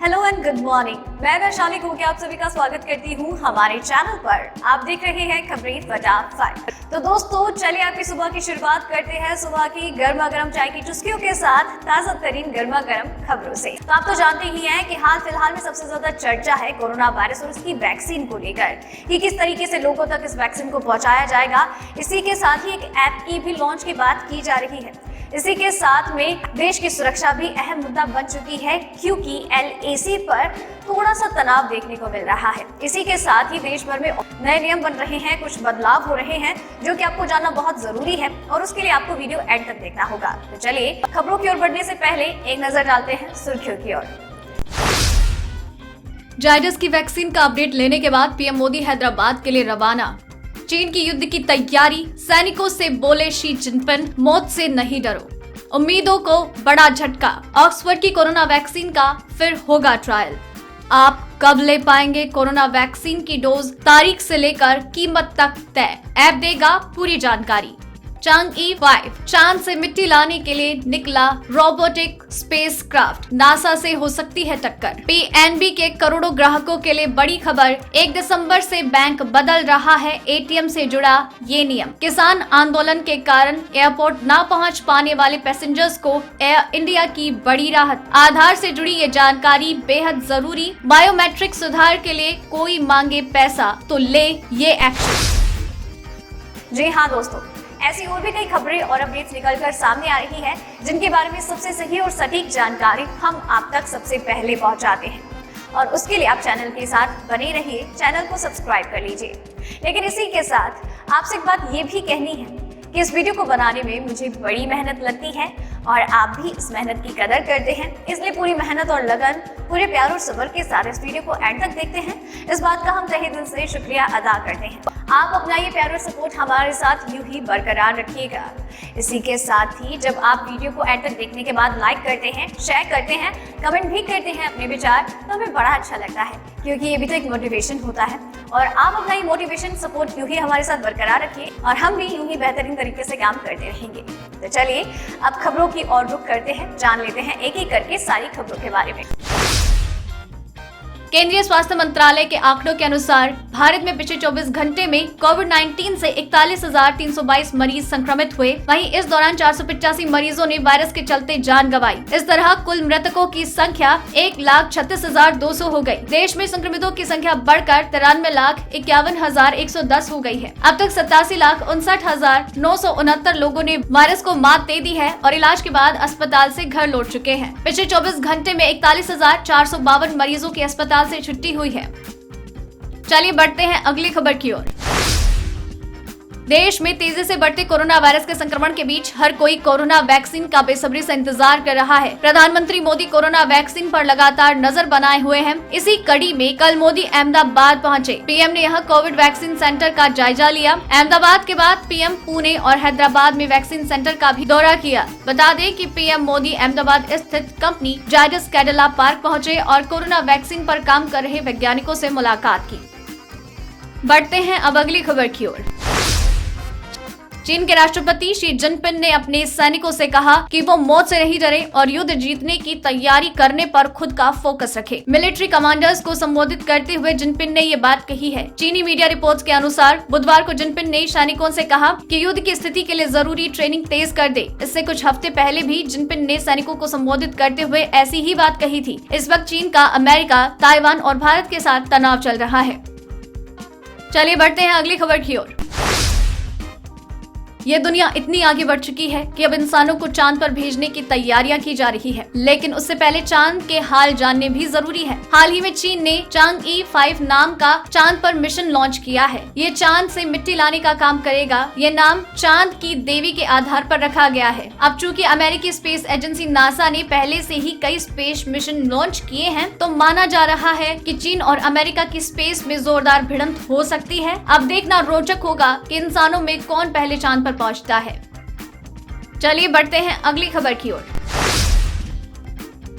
Hello and good morning. मैं वैशाली घोके आप सभी का स्वागत करती हूँ हमारे चैनल पर। आप देख रहे हैं खबरें फटाफट। तो दोस्तों चलिए आपकी सुबह की शुरुआत करते हैं सुबह की गर्मा गर्म चाय की चुस्कियों के साथ ताजा तरीन गर्मा गर्म खबरों से। तो आप तो जानते ही हैं कि हाल फिलहाल में सबसे ज्यादा चर्चा है कोरोना वायरस और इसकी वैक्सीन को लेकर कि किस तरीके से लोगों तक इस वैक्सीन को पहुंचाया जाएगा। इसी के साथ ही एक ऐप की भी लॉन्च की बात की जा रही है। इसी के साथ में देश की सुरक्षा भी अहम मुद्दा बन चुकी है क्योंकि LAC पर थोड़ा सा तनाव देखने को मिल रहा है। इसी के साथ ही देश भर में नए नियम बन रहे हैं, कुछ बदलाव हो रहे हैं जो कि आपको जानना बहुत जरूरी है और उसके लिए आपको वीडियो एंड तक देखना होगा। तो चलिए खबरों की ओर बढ़ने से पहले एक नजर डालते हैं सुर्खियों की ओर। जायडस की वैक्सीन का अपडेट लेने के बाद पीएम मोदी हैदराबाद के लिए रवाना। चीन की युद्ध की तैयारी, सैनिकों से बोले शी जिनपिंग, मौत से नहीं डरो। उम्मीदों को बड़ा झटका, ऑक्सफोर्ड की कोरोना वैक्सीन का फिर होगा ट्रायल। आप कब ले पाएंगे कोरोना वैक्सीन की डोज, तारीख से लेकर कीमत तक तय। ऐप देगा पूरी जानकारी। चांग-ई 5 चांद से मिट्टी लाने के लिए निकला रोबोटिक स्पेसक्राफ्ट, नासा से हो सकती है टक्कर। PNB के करोड़ों ग्राहकों के लिए बड़ी खबर, 1 दिसंबर से बैंक बदल रहा है ATM से जुड़ा ये नियम। किसान आंदोलन के कारण एयरपोर्ट ना पहुंच पाने वाले पैसेंजर्स को एयर इंडिया की बड़ी राहत। आधार से जुड़ी ये जानकारी बेहद जरूरी। बायोमेट्रिक सुधार के लिए कोई मांगे पैसा तो ले ये एक्शन। जी हाँ दोस्तों, ऐसी और भी कई खबरें और अपडेट्स निकलकर सामने आ रही है जिनके बारे में सबसे सही और सटीक जानकारी हम आप तक सबसे पहले पहुंचाते हैं और उसके लिए आप चैनल के साथ बने रहिए, चैनल को सब्सक्राइब कर लीजिए। लेकिन इसी के साथ आपसे एक बात ये भी कहनी है कि इस वीडियो को बनाने में मुझे बड़ी मेहनत लगती है और आप भी इस मेहनत की कदर करते हैं, इसलिए पूरी मेहनत और लगन, पूरे प्यार और सब्र के साथ इस वीडियो को एंड तक देखते हैं। इस बात का हम तहे दिल से शुक्रिया अदा करते हैं। आप अपना ये प्यार और सपोर्ट हमारे साथ यूं ही बरकरार रखिएगा। इसी के साथ ही जब आप वीडियो को एंड तक देखने के बाद लाइक करते हैं, शेयर करते हैं, कमेंट भी करते हैं अपने विचार, तो हमें बड़ा अच्छा लगता है क्योंकि ये भी तो एक मोटिवेशन होता है और आप अपना ये मोटिवेशन सपोर्ट यूं ही हमारे साथ बरकरार रखिए और हम भी यूं ही बेहतरीन तरीके से काम करते रहेंगे। तो चलिए अब खबरों की ओर रुख करते हैं, जान लेते हैं एक एक करके सारी खबरों के बारे में। केंद्रीय स्वास्थ्य मंत्रालय के आंकड़ों के अनुसार भारत में पिछले 24 घंटे में कोविड-19 से 41,322 मरीज संक्रमित हुए। वहीं इस दौरान 485 मरीजों ने वायरस के चलते जान गंवाई। इस तरह कुल मृतकों की संख्या 1,36,200 हो गई। देश में संक्रमितों की संख्या बढ़कर 93,51,110 हो गई है। अब तक 87,59,969 लोगों ने वायरस को मात दे दी है और इलाज के बाद अस्पताल से घर लौट चुके हैं। पिछले 24 घंटे में 41,452 मरीजों की अस्पताल से छुट्टी हुई है। चलिए बढ़ते हैं अगली खबर की ओर। देश में तेजी से बढ़ते कोरोना वायरस के संक्रमण के बीच हर कोई कोरोना वैक्सीन का बेसब्री से इंतजार कर रहा है। प्रधानमंत्री मोदी कोरोना वैक्सीन पर लगातार नजर बनाए हुए हैं। इसी कड़ी में कल मोदी अहमदाबाद पहुंचे। पीएम ने यहां कोविड वैक्सीन सेंटर का जायजा लिया। अहमदाबाद के बाद पीएम पुणे और हैदराबाद में वैक्सीन सेंटर का भी दौरा किया। बता दें कि पीएम मोदी अहमदाबाद स्थित कंपनी जायडस कैडिला पार्क पहुंचे और कोरोना वैक्सीन पर काम कर रहे वैज्ञानिकों से मुलाकात की। बढ़ते हैं अब अगली खबर की ओर। चीन के राष्ट्रपति शी जिनपिंग ने अपने सैनिकों से कहा कि वो मौत से नहीं डरे और युद्ध जीतने की तैयारी करने पर खुद का फोकस रखें। मिलिट्री कमांडर्स को संबोधित करते हुए जिनपिंग ने ये बात कही है। चीनी मीडिया रिपोर्ट्स के अनुसार बुधवार को जिनपिंग ने सैनिकों से कहा कि युद्ध की स्थिति के लिए जरूरी ट्रेनिंग तेज कर दे। इससे कुछ हफ्ते पहले भी जिनपिंग ने सैनिकों को संबोधित करते हुए ऐसी ही बात कही थी। इस वक्त चीन का अमेरिका, ताइवान और भारत के साथ तनाव चल रहा है। चलिए बढ़ते हैं अगली खबर की ओर। ये दुनिया इतनी आगे बढ़ चुकी है कि अब इंसानों को चांद पर भेजने की तैयारियां की जा रही है, लेकिन उससे पहले चांद के हाल जानने भी जरूरी है। हाल ही में चीन ने चांग-ई 5 नाम का चांद पर मिशन लॉन्च किया है। ये चांद से मिट्टी लाने का काम करेगा। ये नाम चांद की देवी के आधार पर रखा गया है। अब चूंकि अमेरिकी स्पेस एजेंसी नासा ने पहले से ही कई स्पेस मिशन लॉन्च किए हैं, तो माना जा रहा है कि चीन और अमेरिका की स्पेस में जोरदार भिड़ंत हो सकती है। अब देखना रोचक होगा कि इंसानों में कौन पहले चांद पहुंचता है। चलिए बढ़ते हैं अगली खबर की ओर।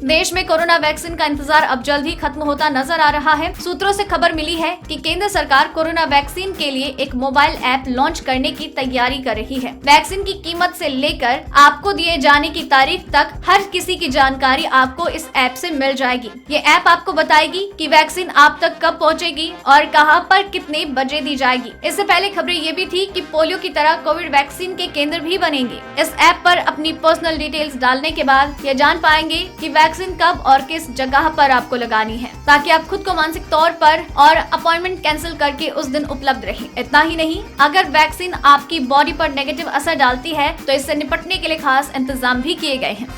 देश में कोरोना वैक्सीन का इंतजार अब जल्द ही खत्म होता नजर आ रहा है। सूत्रों से खबर मिली है कि केंद्र सरकार कोरोना वैक्सीन के लिए एक मोबाइल ऐप लॉन्च करने की तैयारी कर रही है। वैक्सीन की कीमत से लेकर आपको दिए जाने की तारीख तक हर किसी की जानकारी आपको इस ऐप से मिल जाएगी। ये ऐप आपको बताएगी कि वैक्सीन आप तक कब पहुंचेगी और कहां पर कितने बजे दी जाएगी। इससे पहले खबरें ये भी थी कि पोलियो की तरह कोविड वैक्सीन के केंद्र भी बनेंगे। इस ऐप पर अपनी पर्सनल डिटेल्स डालने के बाद ये जान पाएंगे कि वैक्सीन कब और किस जगह पर आपको लगानी है, ताकि आप खुद को मानसिक तौर पर और अपॉइंटमेंट कैंसिल करके उस दिन उपलब्ध रहें। इतना ही नहीं, अगर वैक्सीन आपकी बॉडी पर नेगेटिव असर डालती है तो इससे निपटने के लिए खास इंतजाम भी किए गए हैं।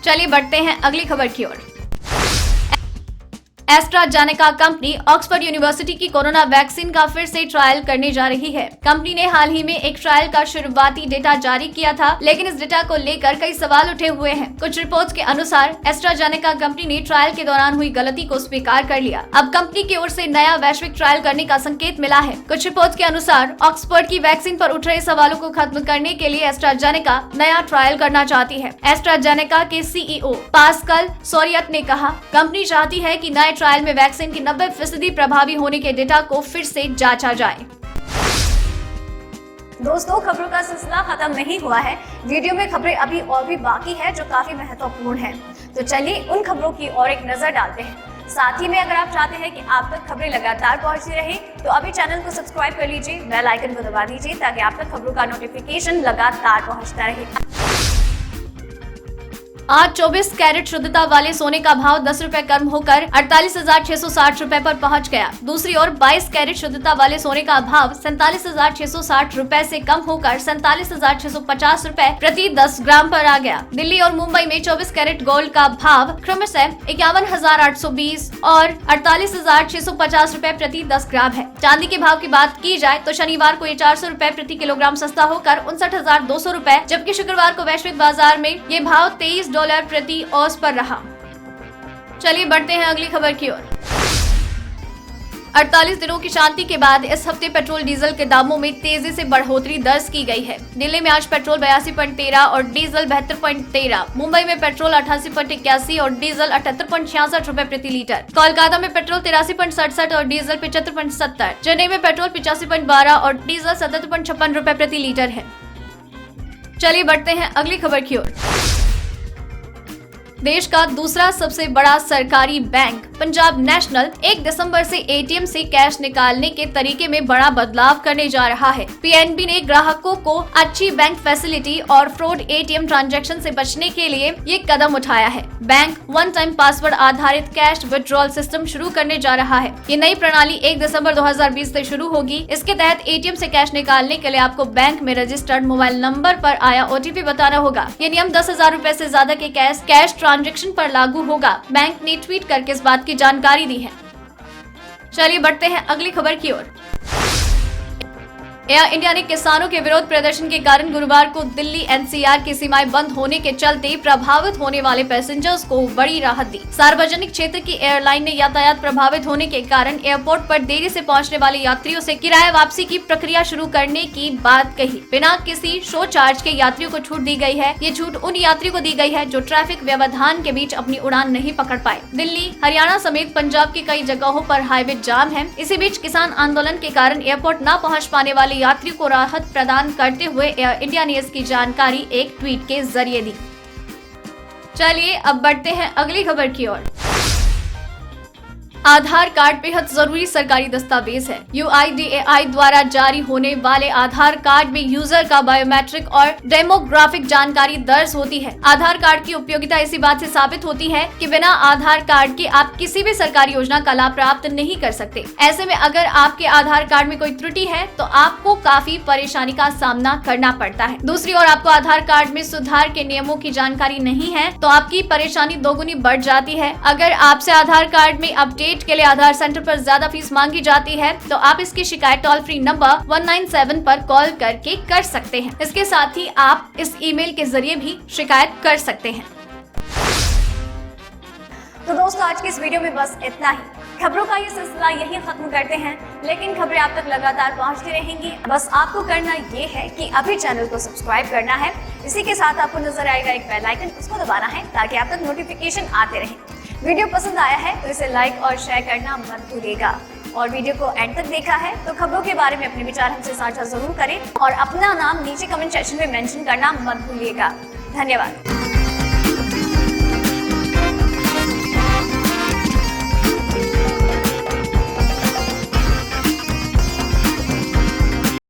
चलिए बढ़ते हैं अगली खबर की ओर। एस्ट्राजेनेका कंपनी ऑक्सफोर्ड यूनिवर्सिटी की कोरोना वैक्सीन का फिर से ट्रायल करने जा रही है। कंपनी ने हाल ही में एक ट्रायल का शुरुआती डेटा जारी किया था, लेकिन इस डेटा को लेकर कई सवाल उठे हुए हैं। कुछ रिपोर्ट्स के अनुसार एस्ट्राजेनेका कंपनी ने ट्रायल के दौरान हुई गलती को स्वीकार कर लिया। अब कंपनी की ओर से नया वैश्विक ट्रायल करने का संकेत मिला है। कुछ रिपोर्ट्स के अनुसार ऑक्सफोर्ड की वैक्सीन पर उठ रहे सवालों को खत्म करने के लिए एस्ट्राजेनेका नया ट्रायल करना चाहती है। एस्ट्राजेनेका के CEO पास्कल सोरियत ने कहा, कंपनी चाहती है कि नए ट्रायल में वैक्सीन की 90% प्रभावी होने के डेटा को फिर से जांचा जाए। दोस्तों, खबरों का सिलसिला खत्म नहीं हुआ है। वीडियो में खबरें अभी और भी बाकी है जो काफी महत्वपूर्ण है। तो चलिए उन खबरों की और एक नजर डालते हैं। साथ ही में अगर आप चाहते हैं कि आप तक खबरें लगातार पहुंचती रहे तो अभी चैनल को सब्सक्राइब कर लीजिए, बेल आइकन को दबा दीजिए ताकि आप तक खबरों का नोटिफिकेशन लगातार पहुंचता रहे। आज 24 कैरेट शुद्धता वाले सोने का भाव 10 रुपए कम होकर 48,660 रुपए पर पहुंच गया। दूसरी ओर 22 कैरेट शुद्धता वाले सोने का भाव 47,660 रुपए से कम होकर 47,650 रुपए प्रति 10 ग्राम पर आ गया। दिल्ली और मुंबई में 24 कैरेट गोल्ड का भाव क्रमशः 51,820 और 48,650 रुपए प्रति 10 ग्राम है। चांदी के भाव की बात की जाए तो शनिवार को ये 400 रुपए प्रति किलोग्राम सस्ता होकर 59,200 रुपए, जबकि शुक्रवार को वैश्विक बाजार में ये भाव $23 प्रति औंस पर रहा। चलिए बढ़ते हैं अगली खबर की ओर। 48 दिनों की शांति के बाद इस हफ्ते पेट्रोल डीजल के दामों में तेजी से बढ़ोतरी दर्ज की गई है। दिल्ली में आज पेट्रोल 82.13 और डीजल 72.13, मुंबई में पेट्रोल 88.81 और डीजल 78.66 रुपए प्रति लीटर, कोलकाता में पेट्रोल 83.67 और डीजल 75.70, चेन्नई में पेट्रोल 85.12 और डीजल 77.56 रुपए प्रति लीटर है। चलिए बढ़ते हैं अगली खबर की ओर। देश का दूसरा सबसे बड़ा सरकारी बैंक पंजाब नेशनल 1 दिसंबर से एटीएम से कैश निकालने के तरीके में बड़ा बदलाव करने जा रहा है। पीएनबी ने ग्राहकों को अच्छी बैंक फैसिलिटी और फ्रॉड एटीएम ट्रांजैक्शन से बचने के लिए ये कदम उठाया है। बैंक वन टाइम पासवर्ड आधारित कैश विड्रॉल सिस्टम शुरू करने जा रहा है। ये नई प्रणाली 1 दिसंबर 2020 से शुरू होगी। इसके तहत एटीएम से कैश निकालने के लिए आपको बैंक में रजिस्टर्ड मोबाइल नंबर पर आया OTP बताना होगा। ये नियम 10,000 रुपए से ज्यादा के कैश ट्रांजैक्शन पर लागू होगा। बैंक ने ट्वीट करके इस बात की जानकारी दी है। चलिए बढ़ते हैं अगली खबर की ओर। एयर इंडिया ने किसानों के विरोध प्रदर्शन के कारण गुरुवार को दिल्ली NCR की सीमाएं बंद होने के चलते प्रभावित होने वाले पैसेंजर्स को बड़ी राहत दी। सार्वजनिक क्षेत्र की एयरलाइन ने यातायात प्रभावित होने के कारण एयरपोर्ट पर देरी से पहुंचने वाले यात्रियों से किराया वापसी की प्रक्रिया शुरू करने की बात कही। बिना किसी शो चार्ज के यात्रियों को छूट दी गई है। ये छूट उन यात्रियों को दी गई है जो ट्रैफिक व्यवधान के बीच अपनी उड़ान नहीं पकड़ पाए। दिल्ली, हरियाणा समेत पंजाब की कई जगहों पर हाईवे जाम है। इसी बीच किसान आंदोलन के कारण एयरपोर्ट न पहुँच पाने वाले यात्रियों को राहत प्रदान करते हुए एयर इंडिया ने इसकी जानकारी एक ट्वीट के जरिए दी। चलिए अब बढ़ते हैं अगली खबर की ओर। आधार कार्ड बेहद जरूरी सरकारी दस्तावेज है। UIDAI द्वारा जारी होने वाले आधार कार्ड में यूजर का बायोमेट्रिक और डेमोग्राफिक जानकारी दर्ज होती है। आधार कार्ड की उपयोगिता इसी बात से साबित होती है कि बिना आधार कार्ड के आप किसी भी सरकारी योजना का लाभ प्राप्त नहीं कर सकते। ऐसे में अगर आपके आधार कार्ड में कोई त्रुटि है तो आपको काफी परेशानी का सामना करना पड़ता है। दूसरी ओर आपको आधार कार्ड में सुधार के नियमों की जानकारी नहीं है तो आपकी परेशानी दोगुनी बढ़ जाती है। अगर आपसे आधार कार्ड में अपडेट के लिए आधार सेंटर पर ज्यादा फीस मांगी जाती है तो आप इसकी शिकायत टोल फ्री नंबर 197 पर कॉल करके कर सकते हैं। इसके साथ ही आप इस ईमेल के जरिए भी शिकायत कर सकते हैं। तो दोस्तों, आज की इस वीडियो में बस इतना ही। खबरों का ये सिलसिला यही खत्म करते हैं, लेकिन खबरें आप तक लगातार पहुंचती रहेंगी। बस आपको करना ये है कि अभी चैनल को सब्सक्राइब करना है, इसी के साथ आपको नजर आएगा एक बेल आइकन, उसको दबाना है ताकि आप तक नोटिफिकेशन आते रहे। वीडियो पसंद आया है तो इसे लाइक और शेयर करना मत भूलिएगा। और वीडियो को एंड तक देखा है तो खबरों के बारे में अपने विचार हमसे साझा जरूर करें और अपना नाम नीचे कमेंट सेक्शन में मेंशन करना मत भूलिएगा। धन्यवाद।